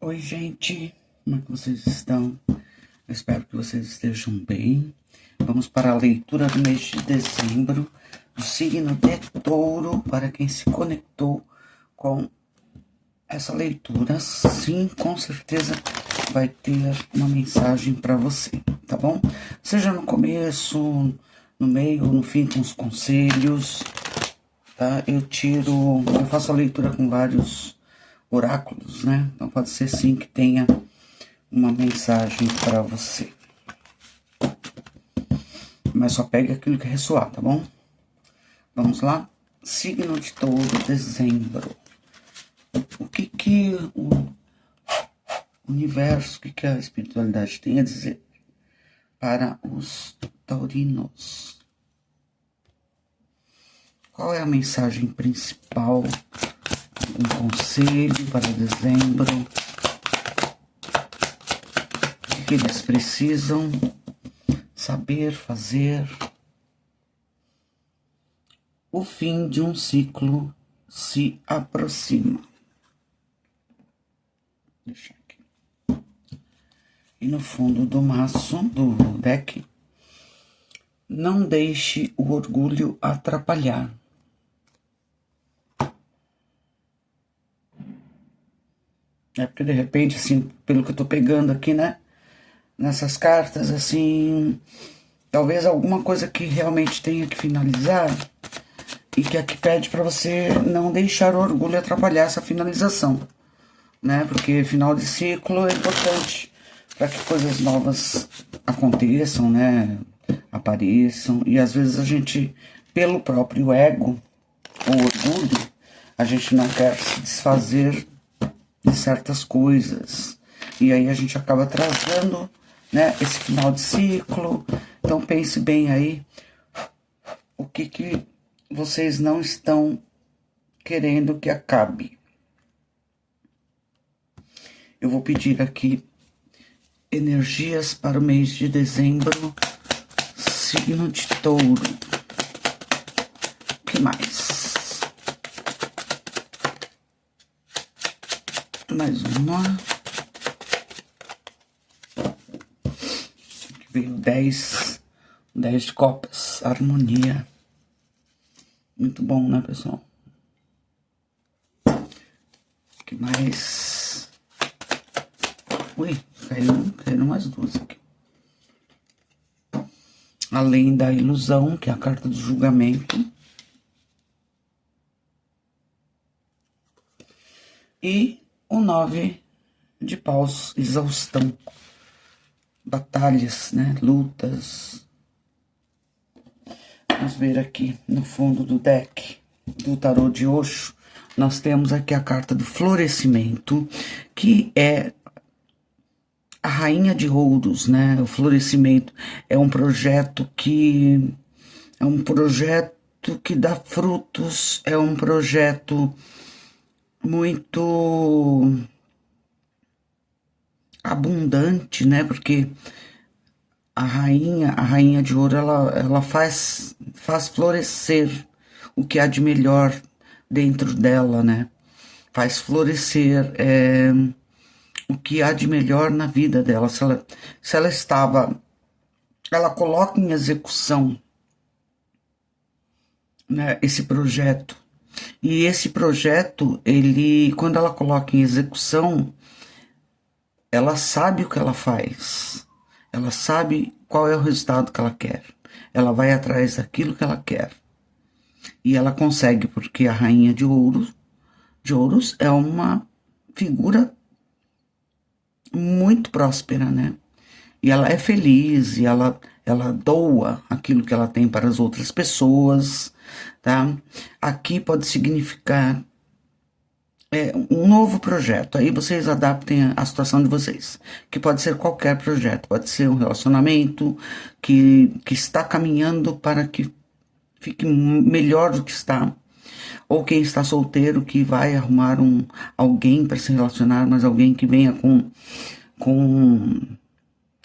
Oi, gente, como é que vocês estão? Eu espero que vocês estejam bem. Vamos para a leitura do mês de dezembro, do signo de Touro, para quem se conectou com essa leitura. Sim, com certeza vai ter uma mensagem para você, tá bom? Seja no começo, no meio ou no fim, com os conselhos, tá? Eu faço a leitura com vários oráculos, né? Então pode ser sim que tenha uma mensagem para você. Mas só pegue aquilo que ressoar, tá bom? Vamos lá? Signo de Touro, dezembro. O que o universo, o que a espiritualidade tem a dizer para os taurinos? Qual é a mensagem principal? Um conselho para dezembro? O que eles precisam saber fazer? O fim de um ciclo se aproxima. Deixa aqui. E no fundo do maço, do deck, não deixe o orgulho atrapalhar. É porque de repente, assim, pelo que eu tô pegando aqui, né? Nessas cartas, assim, talvez alguma coisa que realmente tenha que finalizar e que aqui pede para você não deixar o orgulho atrapalhar essa finalização, né? Porque final de ciclo é importante para que coisas novas aconteçam, né? Apareçam, e às vezes a gente, pelo próprio ego ou orgulho, a gente não quer se desfazer de certas coisas, e aí a gente acaba trazendo, né, esse final de ciclo. Então pense bem aí o que vocês não estão querendo que acabe. Eu vou pedir aqui energias para o mês de dezembro, signo de Touro. O que mais? Mais uma. Veio 10 de copas, harmonia. Muito bom, né, pessoal? O que mais? Ui, caíram mais duas aqui. Além da ilusão, que é a carta do julgamento. E o 9 de paus, exaustão. Batalhas, né? Lutas. Vamos ver aqui no fundo do deck do tarô de Osho. Nós temos aqui a carta do florescimento, que é a rainha de ouros, né? O florescimento é um projeto que dá frutos, é um projeto muito abundante, né? Porque a rainha de ouro, ela faz florescer o que há de melhor dentro dela, né? Faz florescer o que há de melhor na vida dela. Ela coloca em execução, né, esse projeto. E esse projeto, quando ela coloca em execução, ela sabe o que ela faz. Ela sabe qual é o resultado que ela quer. Ela vai atrás daquilo que ela quer. E ela consegue, porque a rainha de ouros é uma figura muito próspera, né? E ela é feliz, e ela doa aquilo que ela tem para as outras pessoas, tá? Aqui pode significar um novo projeto. Aí vocês adaptem a situação de vocês, que pode ser qualquer projeto, pode ser um relacionamento que está caminhando para que fique melhor do que está, ou quem está solteiro que vai arrumar alguém para se relacionar, mas alguém que venha com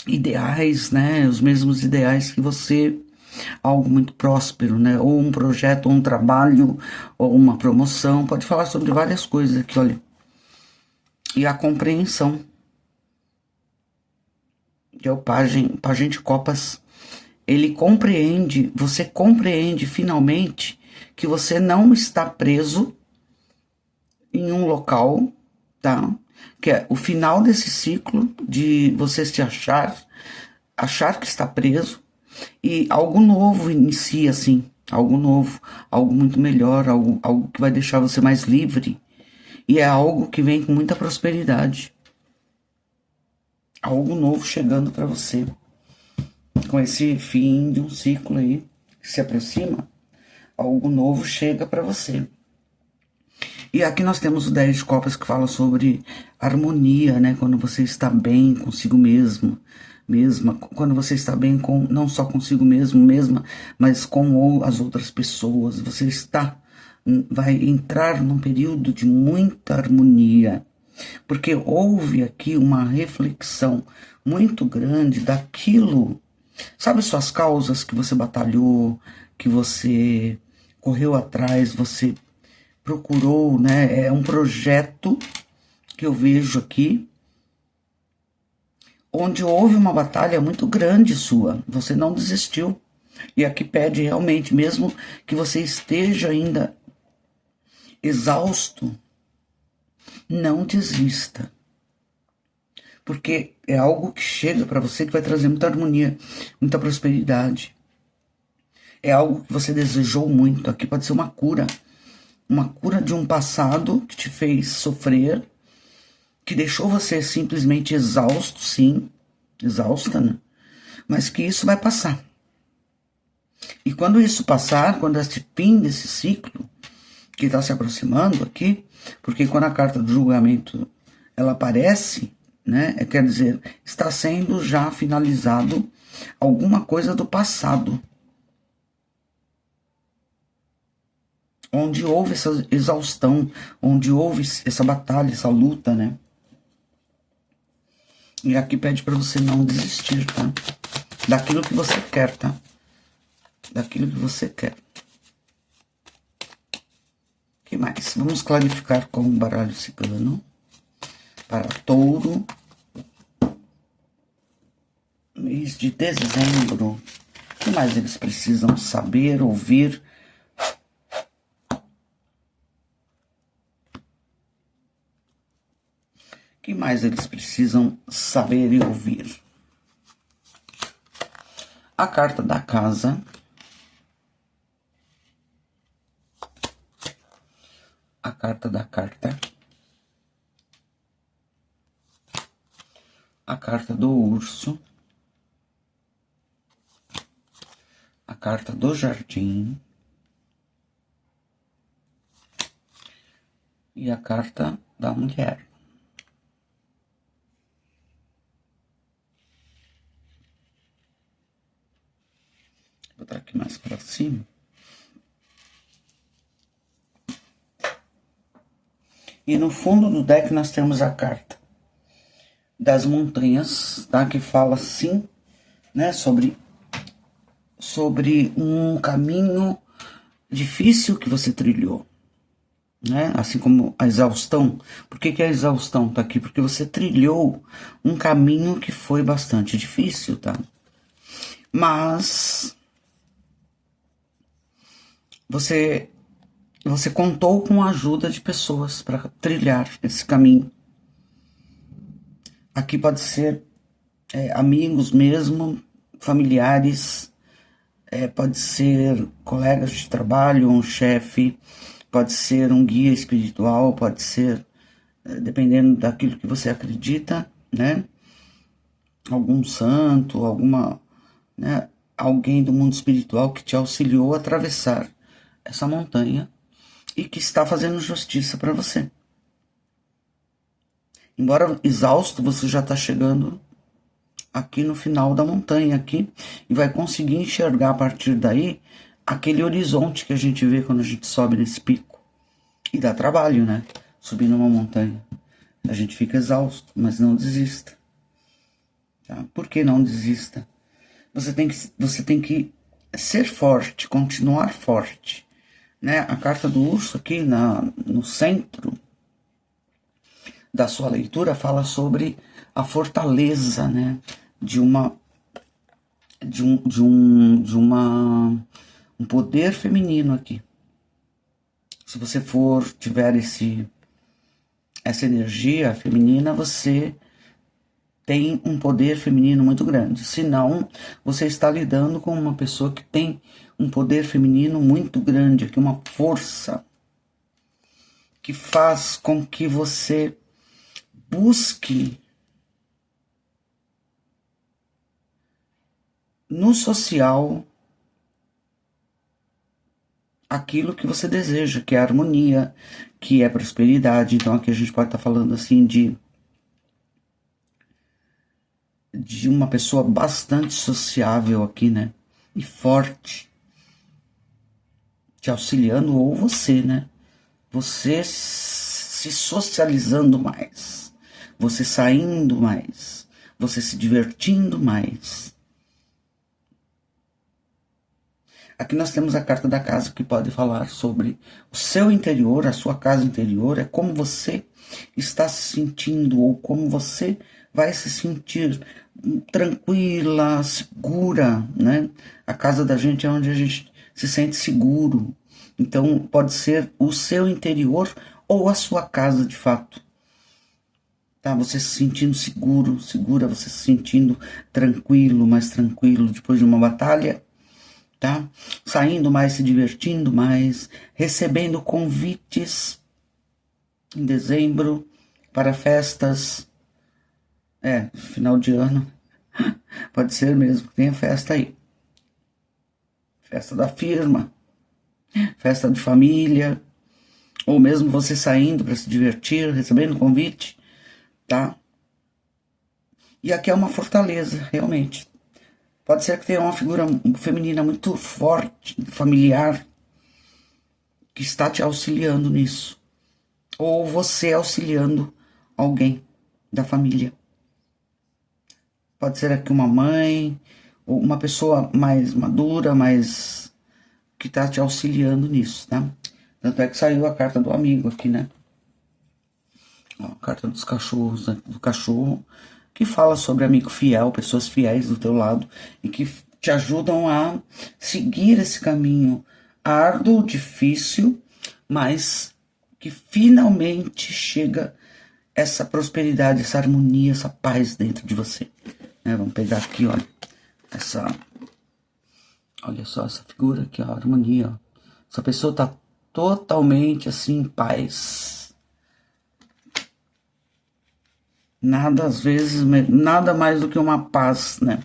ideais, né, os mesmos ideais que você, algo muito próspero, né, ou um projeto, ou um trabalho, ou uma promoção. Pode falar sobre várias coisas aqui, olha. e a compreensão. Que é o pajem de copas. Ele compreende, você compreende finalmente que você não está preso em um local, tá? Que é o final desse ciclo de você se achar que está preso e algo novo inicia assim, algo novo, algo muito melhor, algo que vai deixar você mais livre. E é algo que vem com muita prosperidade. Algo novo chegando para você. Com esse fim de um ciclo aí que se aproxima, algo novo chega para você. E aqui nós temos o 10 de copas que fala sobre harmonia, né? Quando você está bem consigo mesma, quando você está bem com não só consigo mesma, mas com as outras pessoas. Você vai entrar num período de muita harmonia, porque houve aqui uma reflexão muito grande daquilo. Sabe suas causas que você batalhou, que você correu atrás, você procurou, né? É um projeto que eu vejo aqui, onde houve uma batalha muito grande sua. Você não desistiu. E aqui pede realmente, mesmo que você esteja ainda exausto, não desista. Porque é algo que chega para você que vai trazer muita harmonia, muita prosperidade. É algo que você desejou muito. Aqui pode ser uma cura de um passado que te fez sofrer, que deixou você simplesmente exausto, sim, exausta, né? Mas que isso vai passar. E quando isso passar, quando este fim desse ciclo, que está se aproximando aqui, porque quando a carta do julgamento ela aparece, né, quer dizer, está sendo já finalizado alguma coisa do passado, onde houve essa exaustão, onde houve essa batalha, essa luta, né? E aqui pede para você não desistir, tá? Daquilo que você quer, tá? Daquilo que você quer. O que mais? Vamos clarificar com o baralho cigano para Touro, mês de dezembro. O que mais eles precisam saber, ouvir? O que mais eles precisam saber e ouvir? A carta da casa. A carta da carta. A carta do urso. A carta do jardim. E a carta da mulher. Vou botar aqui mais para cima. E no fundo do deck nós temos a carta das montanhas, tá? Que fala assim, né? Sobre um caminho difícil que você trilhou, né? Assim como a exaustão. Por que a exaustão tá aqui? Porque você trilhou um caminho que foi bastante difícil, tá? Mas você contou com a ajuda de pessoas para trilhar esse caminho. Aqui pode ser amigos mesmo, familiares, pode ser colegas de trabalho, um chefe, pode ser um guia espiritual, pode ser, dependendo daquilo que você acredita, né? Algum santo, né? Alguém do mundo espiritual que te auxiliou a atravessar essa montanha e que está fazendo justiça para você. Embora exausto, você já está chegando aqui no final da montanha aqui e vai conseguir enxergar a partir daí aquele horizonte que a gente vê quando a gente sobe nesse pico. E dá trabalho, né? Subir numa montanha. A gente fica exausto, mas não desista. Tá? Por que não desista? Você tem que ser forte, continuar forte. Né? A carta do urso aqui no centro da sua leitura fala sobre a fortaleza, né, de uma um poder feminino aqui. Se você tiver essa energia feminina, você tem um poder feminino muito grande. Se não, você está lidando com uma pessoa que tem um poder feminino muito grande, aqui uma força que faz com que você busque no social aquilo que você deseja, que é harmonia, que é prosperidade. Então aqui a gente pode estar falando assim de uma pessoa bastante sociável aqui, né? E forte, te auxiliando, ou você, né? Você se socializando mais, você saindo mais, você se divertindo mais. Aqui nós temos a carta da casa, que pode falar sobre o seu interior, a sua casa interior, é como você está se sentindo, ou como você vai se sentir tranquila, segura, né? A casa da gente é onde a gente se sente seguro. Então pode ser o seu interior ou a sua casa de fato. Tá? Você se sentindo seguro, segura, você se sentindo tranquilo, mais tranquilo depois de uma batalha. Tá? Saindo mais, se divertindo mais, recebendo convites em dezembro para festas, final de ano, pode ser mesmo, tem a festa aí, festa da firma, festa de família, ou mesmo você saindo para se divertir, recebendo convite, tá? E aqui é uma fortaleza, realmente. Pode ser que tenha uma figura feminina muito forte, familiar, que está te auxiliando nisso. Ou você auxiliando alguém da família. Pode ser aqui uma mãe, ou uma pessoa mais madura, mais que está te auxiliando nisso, tá? Tanto é que saiu a carta do amigo aqui, né? Ó, a carta dos cachorros, né? Do cachorro, que fala sobre amigo fiel, pessoas fiéis do teu lado e que te ajudam a seguir esse caminho árduo, difícil, mas que finalmente chega essa prosperidade, essa harmonia, essa paz dentro de você. Vamos pegar aqui, olha, olha só essa figura aqui, a harmonia. Ó. Essa pessoa está totalmente assim em paz. Nada, às vezes, nada mais do que uma paz, né?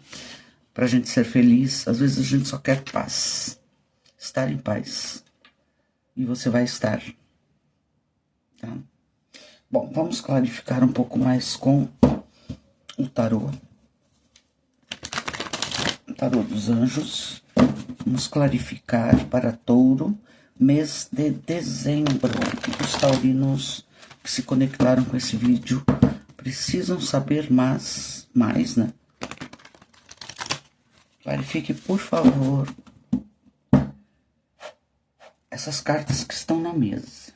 Pra gente ser feliz, às vezes a gente só quer paz. Estar em paz. E você vai estar. Tá? Bom, vamos clarificar um pouco mais com o tarô. O tarô dos anjos. Vamos clarificar para Touro, mês de dezembro. O que os taurinos que se conectaram com esse vídeo precisam saber mais, né? Clarifique, por favor, essas cartas que estão na mesa.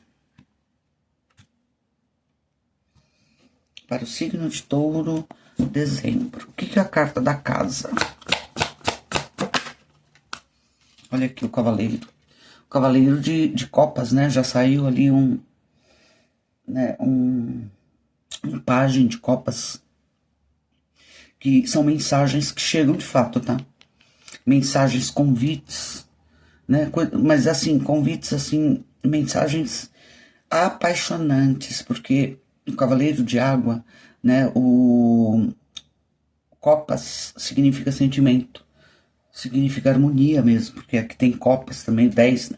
Para o signo de Touro, dezembro. O que é a carta da casa? Olha aqui o cavaleiro. O cavaleiro de copas, né? Já saiu ali um pajem de copas. Que são mensagens que chegam de fato, tá? Mensagens, convites, né? Mas assim, convites, assim, mensagens apaixonantes, porque o cavaleiro de água, né? O copas significa sentimento, significa harmonia mesmo, porque aqui tem copas também, 10, né?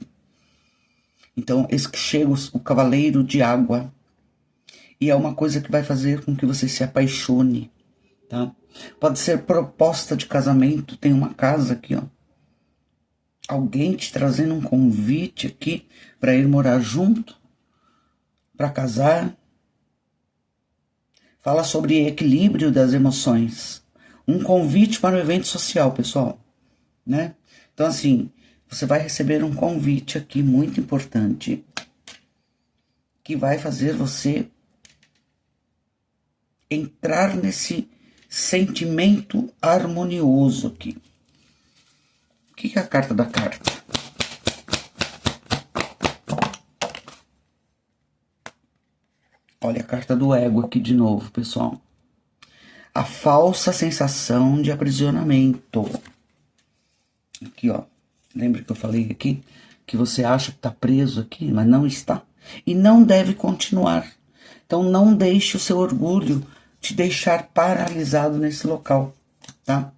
Então, esse que chega, o cavaleiro de água, e é uma coisa que vai fazer com que você se apaixone, tá? Pode ser proposta de casamento, tem uma casa aqui, ó. Alguém te trazendo um convite aqui para ir morar junto, para casar. Fala sobre equilíbrio das emoções. Um convite para um evento social, pessoal, né? Então, assim, você vai receber um convite aqui muito importante que vai fazer você entrar nesse sentimento harmonioso aqui. O que é a carta da carta? Olha a carta do ego aqui de novo, pessoal. A falsa sensação de aprisionamento. Aqui, ó. Lembra que eu falei aqui? Que você acha que está preso aqui, mas não está. E não deve continuar. Então, não deixe o seu orgulho te deixar paralisado nesse local, tá?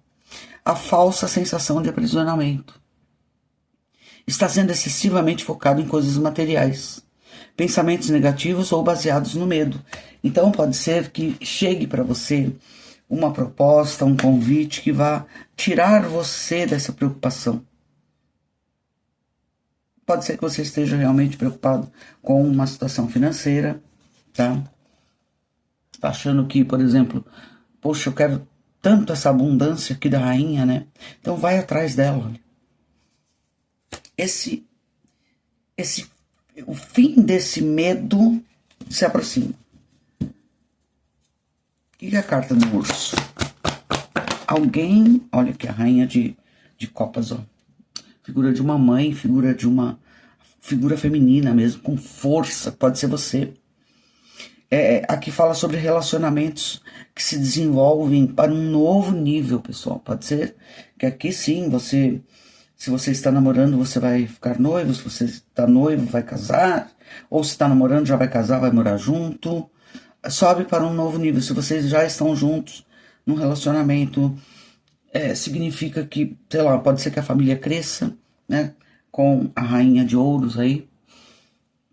A falsa sensação de aprisionamento. Está sendo excessivamente focado em coisas materiais. Pensamentos negativos ou baseados no medo. Então, pode ser que chegue para você uma proposta, um convite que vá tirar você dessa preocupação. Pode ser que você esteja realmente preocupado com uma situação financeira, tá? Tá achando que, por exemplo, poxa, eu quero tanto essa abundância aqui da rainha, né? Então vai atrás dela. O fim desse medo se aproxima. O que é a carta do urso? Alguém, olha aqui a rainha de copas, ó. Figura de uma mãe, figura feminina mesmo, com força, pode ser você. Aqui fala sobre relacionamentos que se desenvolvem para um novo nível, pessoal. Pode ser que aqui sim, se você está namorando, você vai ficar noivo. Se você está noivo, vai casar. Ou se está namorando, já vai casar, vai morar junto. Sobe para um novo nível. Se vocês já estão juntos num relacionamento, significa que, sei lá, pode ser que a família cresça, né? Com a rainha de ouros aí.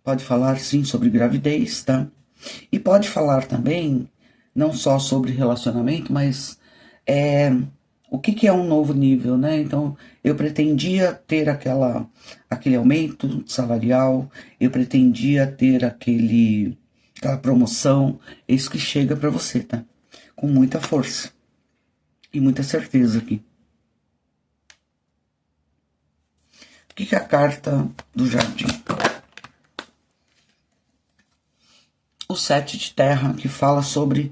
Pode falar sim sobre gravidez, tá? E pode falar também, não só sobre relacionamento, mas o que é um novo nível, né? Então, eu pretendia ter aquele aumento salarial, eu pretendia ter aquela promoção, isso que chega para você, tá? Com muita força e muita certeza aqui. O que é a carta do jardim? O 7 de terra, que fala sobre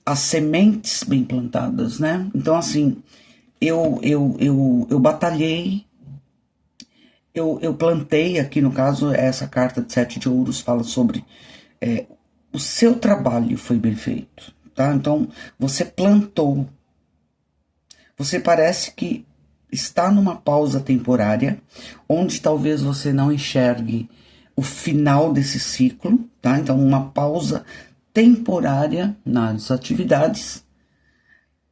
as sementes bem plantadas, né? Então, assim, eu batalhei, eu plantei, aqui no caso, essa carta de 7 de ouros fala sobre o seu trabalho foi bem feito, tá? Então, você plantou. Você parece que está numa pausa temporária, onde talvez você não enxergue o final desse ciclo, tá? Então, uma pausa temporária nas atividades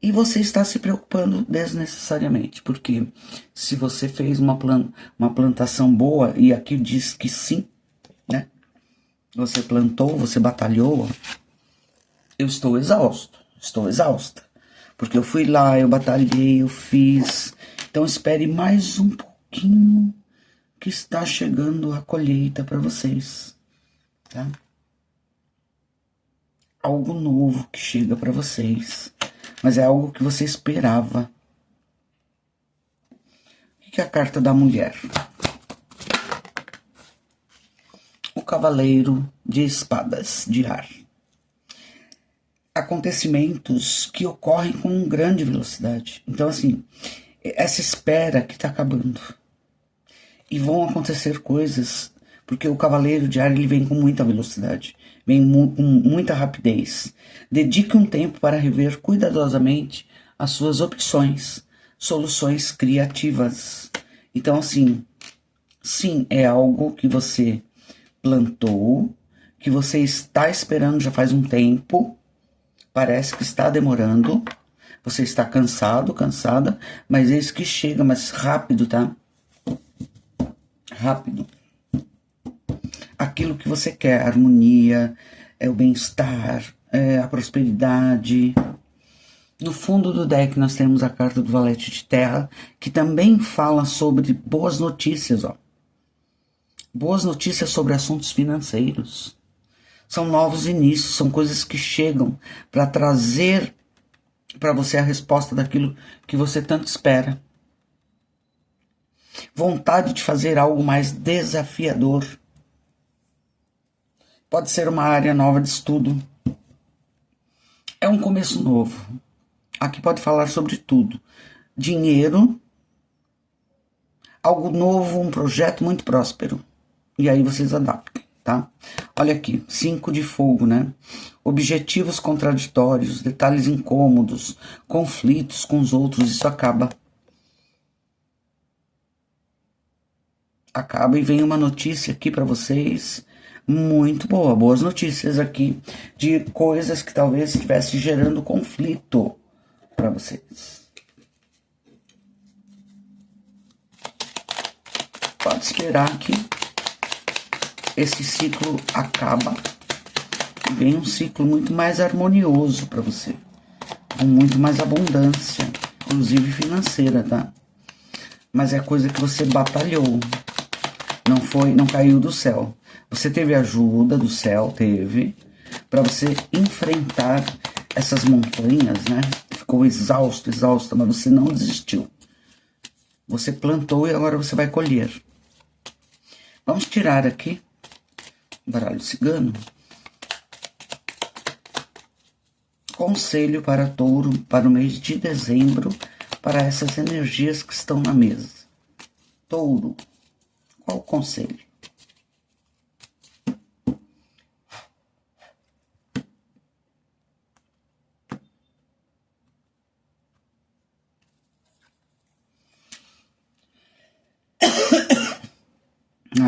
e você está se preocupando desnecessariamente, porque se você fez uma plantação boa, e aqui diz que sim, né? Você plantou, você batalhou, eu estou exausta, porque eu fui lá, eu batalhei, eu fiz, então espere mais um pouquinho, que está chegando a colheita para vocês, tá? Algo novo que chega para vocês, mas é algo que você esperava. O que é a carta da mulher? O cavaleiro de espadas de ar. Acontecimentos que ocorrem com grande velocidade. Então, assim, essa espera que está acabando. E vão acontecer coisas, porque o cavaleiro de ar ele vem com muita velocidade, vem com muita rapidez. Dedique um tempo para rever cuidadosamente as suas opções, soluções criativas. Então, assim, sim, é algo que você plantou, que você está esperando já faz um tempo, parece que está demorando, você está cansado, cansada, mas é isso que chega mais rápido, tá? Rápido. Aquilo que você quer, a harmonia, o bem-estar, a prosperidade. No fundo do deck nós temos a carta do valete de terra, que também fala sobre boas notícias, ó. Boas notícias sobre assuntos financeiros. São novos inícios, são coisas que chegam para trazer para você a resposta daquilo que você tanto espera. Vontade de fazer algo mais desafiador. Pode ser uma área nova de estudo. É um começo novo. Aqui pode falar sobre tudo. Dinheiro, algo novo, um projeto muito próspero. E aí vocês adaptem, tá? Olha aqui, 5 de fogo, né? Objetivos contraditórios, detalhes incômodos, conflitos com os outros, isso acaba. Acaba e vem uma notícia aqui para vocês muito boa, boas notícias aqui de coisas que talvez estivesse gerando conflito para vocês. Pode esperar que esse ciclo acaba e vem um ciclo muito mais harmonioso para você, com muito mais abundância, inclusive financeira, tá? Mas é coisa que você batalhou, não caiu do céu. Você teve ajuda do céu, teve, para você enfrentar essas montanhas, né? Ficou exausta, mas você não desistiu. Você plantou e agora você vai colher. Vamos tirar aqui o baralho cigano. Conselho para Touro para o mês de dezembro, para essas energias que estão na mesa. Touro, qual o conselho?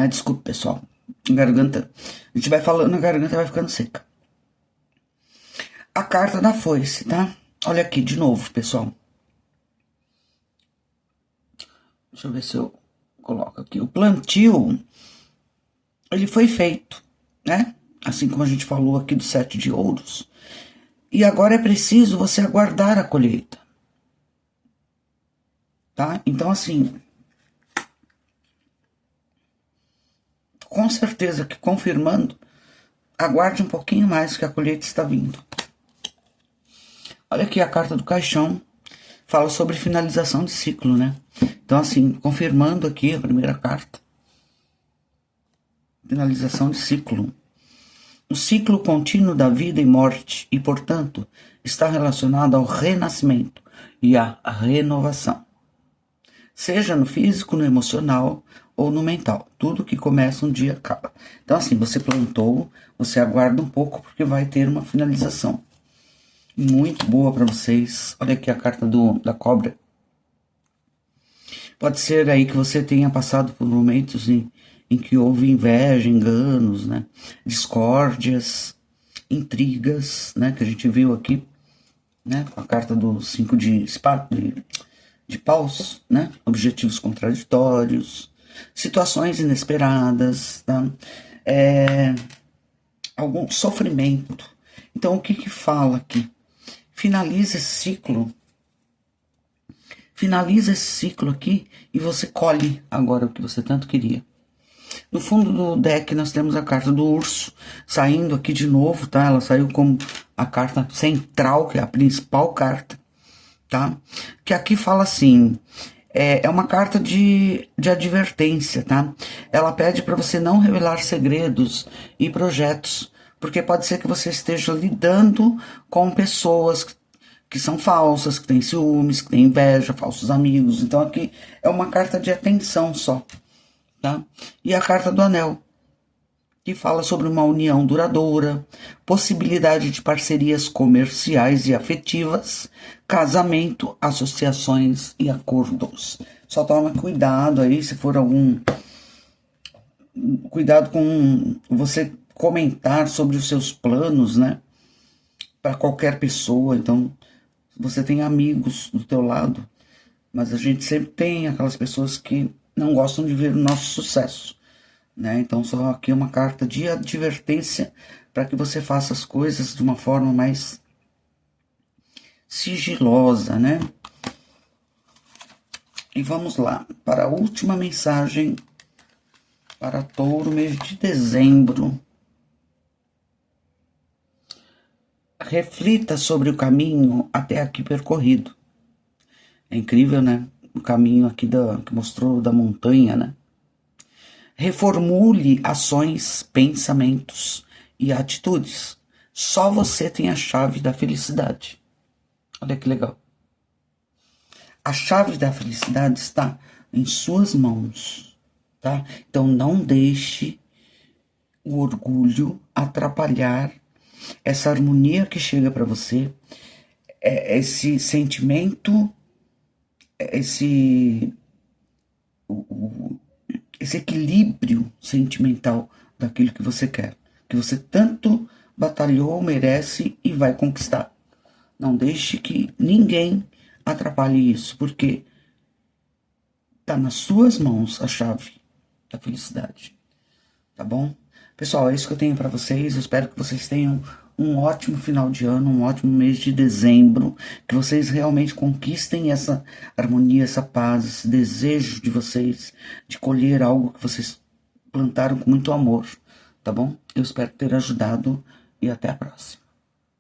Desculpe, pessoal. Garganta. A gente vai falando, a garganta vai ficando seca. A carta da foice, tá? Olha aqui de novo, pessoal. Deixa eu ver se eu coloco aqui. O plantio, ele foi feito, né? Assim como a gente falou aqui do 7 de ouros. E agora é preciso você aguardar a colheita. Tá? Então, assim, com certeza que confirmando, aguarde um pouquinho mais que a colheita está vindo. Olha aqui a carta do caixão, fala sobre finalização de ciclo, né? Então, assim, confirmando aqui a primeira carta. Finalização de ciclo. O ciclo contínuo da vida e morte e, portanto, está relacionado ao renascimento e à renovação. Seja no físico, no emocional ou no mental. Tudo que começa um dia acaba. Então, assim, você plantou, você aguarda um pouco porque vai ter uma finalização. Muito boa para vocês. Olha aqui a carta da cobra. Pode ser aí que você tenha passado por momentos em que houve inveja, enganos, né? Discórdias, intrigas, né? Que a gente viu aqui, né? Com a carta do 5 de paus, né? Objetivos contraditórios, situações inesperadas, tá? Algum sofrimento. Então, o que fala aqui? Finaliza esse ciclo. Finaliza esse ciclo aqui e você colhe agora o que você tanto queria. No fundo do deck nós temos a carta do urso saindo aqui de novo, tá? Ela saiu como a carta central, que é a principal carta, tá? Que aqui fala assim, é uma carta de advertência, tá? Ela pede para você não revelar segredos e projetos, porque pode ser que você esteja lidando com pessoas que são falsas, que têm ciúmes, que têm inveja, falsos amigos. Então aqui é uma carta de atenção só, tá? E a carta do anel, que fala sobre uma união duradoura, possibilidade de parcerias comerciais e afetivas, casamento, associações e acordos. Só toma cuidado aí, se for algum... Cuidado com você comentar sobre os seus planos, né? Para qualquer pessoa. Então, você tem amigos do teu lado, mas a gente sempre tem aquelas pessoas que não gostam de ver o nosso sucesso, né? Então, só aqui uma carta de advertência para que você faça as coisas de uma forma mais sigilosa, né? E vamos lá para a última mensagem para Touro, mês de dezembro. Reflita sobre o caminho até aqui percorrido. É incrível, né? O caminho aqui que mostrou da montanha, né? Reformule ações, pensamentos e atitudes. Só você tem a chave da felicidade. Olha que legal. A chave da felicidade está em suas mãos, tá? Então não deixe o orgulho atrapalhar essa harmonia que chega para você, esse sentimento, esse esse equilíbrio sentimental daquilo que você quer, que você tanto batalhou, merece e vai conquistar. Não deixe que ninguém atrapalhe isso, porque tá nas suas mãos a chave da felicidade, tá bom? Pessoal, é isso que eu tenho para vocês. Eu espero que vocês tenham um ótimo final de ano, um ótimo mês de dezembro, que vocês realmente conquistem essa harmonia, essa paz, esse desejo de vocês de colher algo que vocês plantaram com muito amor, tá bom? Eu espero ter ajudado e até a próxima.